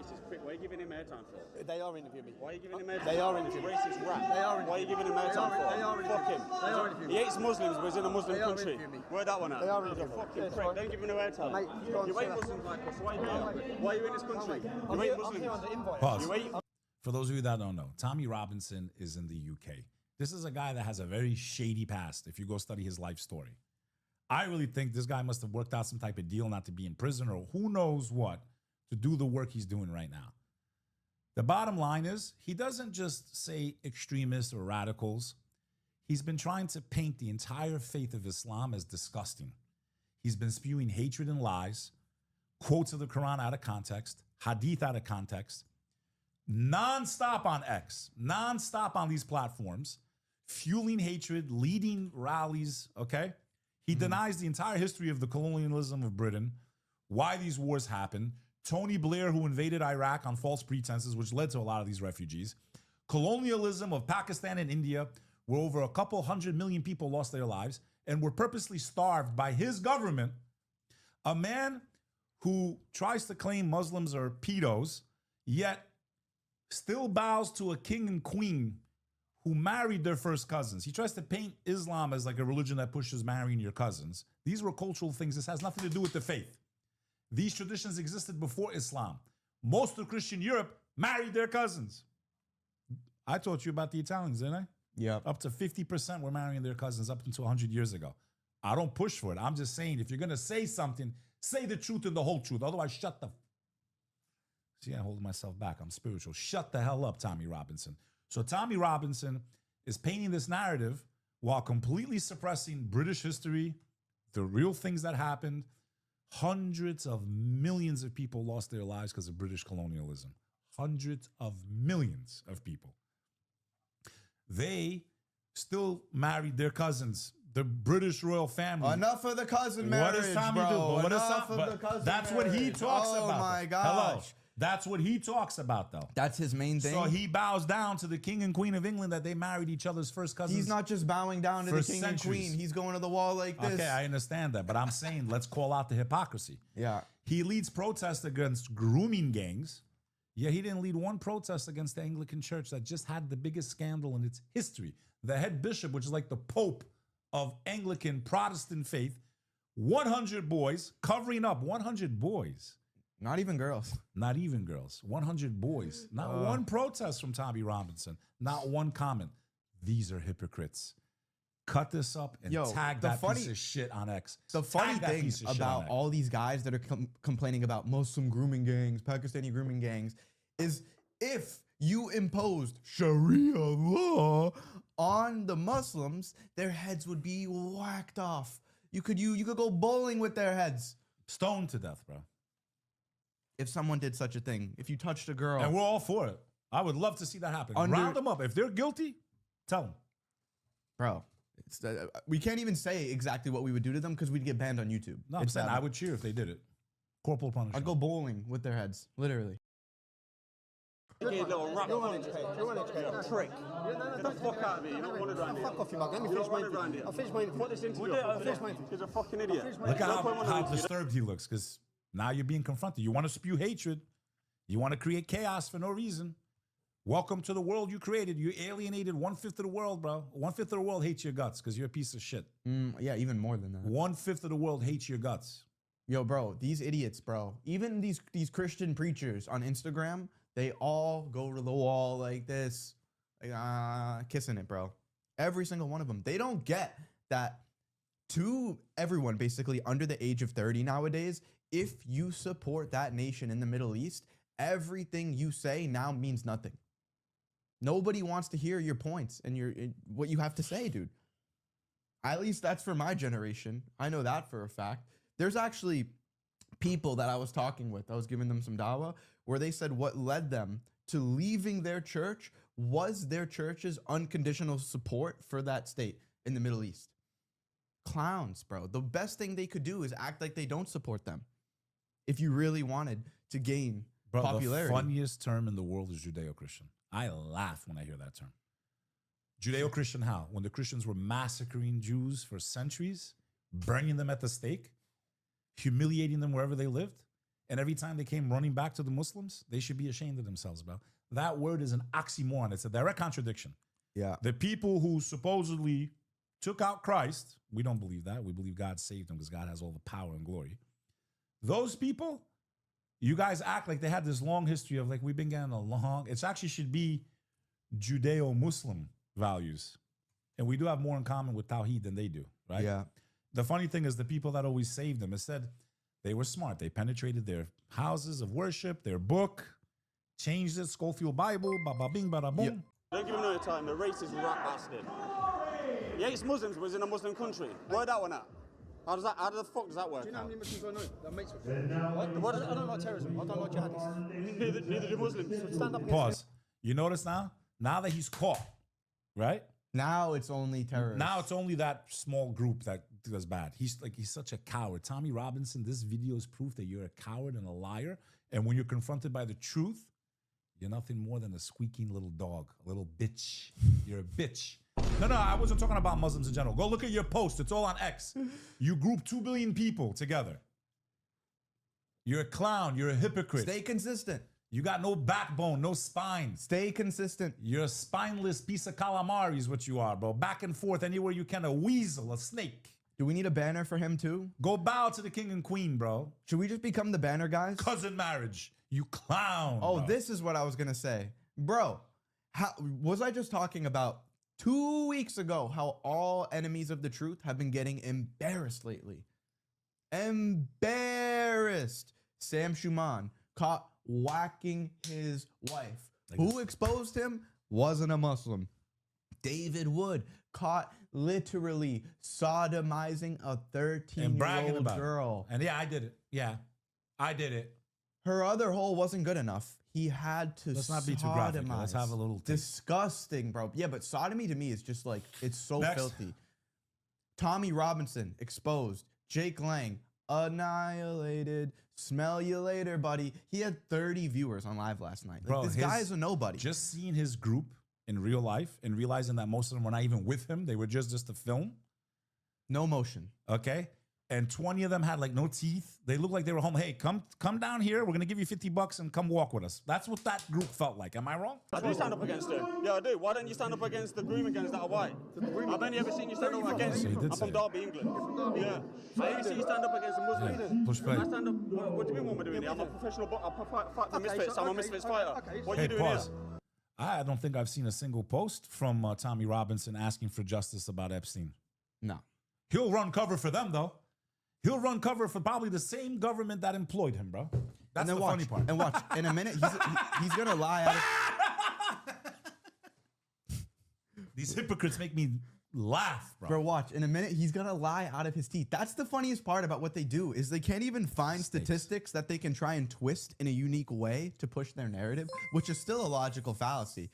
racist prick. Why are you giving him airtime for? They are interviewing me. Why are you giving him airtime? They are interviewing me. Racist rat. They are. Why are you giving him airtime for? They are. Fuck him. They are interviewing me. He hates Muslims, but he's in a Muslim country. Where that one at? They are He's a interviewing me. fucking prick. Don't give him no airtime. Mate, you hate Muslims like us. Why are you here? Why are you in this country? You hate Muslims. Pause. For those of you that don't know, Tommy Robinson is in the UK. This is a guy that has a very shady past if you go study his life story. I really think this guy must have worked out some type of deal not to be in prison or who knows what to do the work he's doing right now. The bottom line is he doesn't just say extremists or radicals. He's been trying to paint the entire faith of Islam as disgusting. He's been spewing hatred and lies, quotes of the Quran out of context, hadith out of context, nonstop on X, nonstop on these platforms, fueling hatred, leading rallies, okay? He denies the entire history of the colonialism of Britain, why these wars happened, Tony Blair, who invaded Iraq on false pretenses, which led to a lot of these refugees, colonialism of Pakistan and India, where over a couple 100 million people lost their lives and were purposely starved by his government, a man who tries to claim Muslims are pedos, yet still bows to a king and queen who married their first cousins. He tries to paint Islam as like a religion that pushes marrying your cousins. These were cultural things. This has nothing to do with the faith. These traditions existed before Islam. Most of Christian Europe married their cousins. I taught you about the Italians, didn't I? Yeah. Up to 50% were marrying their cousins up until 100 years ago. I don't push for it. I'm just saying, if you're going to say something, say the truth and the whole truth. Otherwise, shut the... See, I hold myself back. I'm spiritual. Shut the hell up, Tommy Robinson. So Tommy Robinson is painting this narrative while completely suppressing British history, the real things that happened. Hundreds of millions of people lost their lives because of British colonialism. Hundreds of millions of people. They still married their cousins, the British royal family. Enough of the cousin marriage, What does Tommy bro. do? But what Enough does of the cousin That's marriage. what he talks about. Oh my gosh. Hello. That's what he talks about, though. That's his main thing. So he bows down to the king and queen of England that they married each other's first cousins. He's not just bowing down to the king and queen. He's going to the wall like this. Okay, I understand that, but I'm saying let's call out the hypocrisy. Yeah. He leads protests against grooming gangs. Yeah, he didn't lead one protest against the Anglican Church that just had the biggest scandal in its history. The head bishop, which is like the Pope of Anglican Protestant faith, 100 boys covering up 100 boys. Not even girls. Not even girls. 100 boys. Not one protest from Tommy Robinson. Not one comment. These are hypocrites. Cut this up and tag that piece of shit on X. The funny thing about all these guys that are complaining about Muslim grooming gangs, Pakistani grooming gangs, is if you imposed Sharia law on the Muslims, their heads would be whacked off. You could go bowling with their heads. Stoned to death, bro. If someone did such a thing, if you touched a girl. And we're all for it. I would love to see that happen. Round them up. If they're guilty, tell them. Bro, we can't even say exactly what we would do to them because we'd get banned on YouTube. No, I'm saying I would cheer if they did it. Corporal punishment. I'd go bowling with their heads, literally. You're uneducated. Prick. Get the fuck out of here. You don't want it around here. Fuck off, you mug. Let me finish my interview. I'll finish my interview. Put this interview up. He's a fucking idiot. Look at how disturbed he looks, because now you're being confronted. You want to spew hatred. You want to create chaos for no reason. Welcome to the world you created. You alienated 1/5 of the world, bro. 1/5 of the world hates your guts because you're a piece of shit. Yeah, even more than that. 1/5 of the world hates your guts. Yo, bro, these idiots, bro. Even these Christian preachers on Instagram, they all go to the wall like this, like, kissing it, bro. Every single one of them. They don't get that to everyone basically under the age of 30 nowadays, if you support that nation in the Middle East, everything you say now means nothing. Nobody wants to hear your points and what you have to say, dude. At least that's for my generation. I know that for a fact. There's actually people that I was talking with, I was giving them some dawah, where they said what led them to leaving their church was their church's unconditional support for that state in the Middle East. Clowns, bro. The best thing they could do is act like they don't support them if you really wanted to gain popularity. The funniest term in the world is Judeo-Christian. I laugh when I hear that term. Judeo-Christian how? When the Christians were massacring Jews for centuries, burning them at the stake, humiliating them wherever they lived, And every time they came running back to the Muslims, they should be ashamed of themselves, bro. That word is an oxymoron. It's a direct contradiction. Yeah. The people who supposedly took out Christ, we don't believe that. We believe God saved them because God has all the power and glory. Those people, you guys act like they had this long history of like, we've been getting along. It actually should be Judeo-Muslim values. And we do have more in common with Tawheed than they do, right? Yeah. The funny thing is the people that always saved them, it said they were smart. They penetrated their houses of worship, their book, changed it, Schofield Bible, ba bing, bada boom. Yeah. Don't give him no time, the racist rat bastard. He hates Muslims, was in a Muslim country. Where that one at? How the fuck does that work? Do you know how out? many Muslims I know that mates with? I don't like terrorism. I don't like jihadists. Neither do Muslims. So stand up against Pause. You notice now? Now that he's caught, right? Now it's only terrorists. Now it's only that small group that does bad. He's such a coward. Tommy Robinson, this video is proof that you're a coward and a liar. And when you're confronted by the truth, you're nothing more than a squeaking little dog, a little bitch. You're a bitch. No, I wasn't talking about Muslims in general. Go look at your post. It's all on X. You group 2 billion people together. You're a clown. You're a hypocrite. Stay consistent. You got no backbone, no spine. Stay consistent. You're a spineless piece of calamari is what you are, bro. Back and forth anywhere you can, a weasel, a snake. Do we need a banner for him too? Go bow to the king and queen, bro. Should we just become the banner guys? Cousin marriage, you clown. Oh, bro. this is what I was gonna say. Bro, how was I just talking about 2 weeks ago how all enemies of the truth have been getting embarrassed lately? Embarrassed. Sam Schumann caught whacking his wife. Who exposed him? Wasn't a Muslim. David Wood caught literally sodomizing a 13-year-old girl. And yeah, I did it. Yeah, I did it. Her other hole wasn't good enough. He had to Let's not be too graphic. Let's have a little taste. Disgusting, bro. Yeah, but sodomy to me is just like, it's so Next. filthy. Tommy Robinson exposed. Jake Lang annihilated. Smell you later, buddy. He had 30 viewers on live last night. Like, Bro, this guy is a nobody. Just seeing his group in real life and realizing that most of them were not even with him. They were just a film. No motion. Okay. And 20 of them had like no teeth. They looked like they were home. Hey, come down here. We're going to give you $50 and come walk with us. That's what that group felt like. Am I wrong? I do stand up against it. Yeah, I do. Why don't you stand up against the groom gangs that are white? I've only ever seen you stand up against. So he did I'm say from Derby, England. Yeah. I only see you stand up against the Muslims. Yeah, push play. I stand up. What do you mean? What am I doing here? I'm a professional. I fight for misfits. I'm a misfits fighter. What are you doing pause. here? I don't think I've seen a single post from Tommy Robinson asking for justice about Epstein. No. He'll run cover for them, though. He'll run cover for probably the same government that employed him, bro. That's the funny part. And watch, in a minute, he's going to lie out of... These hypocrites make me laugh, bro. Bro, watch. In a minute, he's going to lie out of his teeth. That's the funniest part about what they do is they can't even find statistics that they can try and twist in a unique way to push their narrative, which is still a logical fallacy.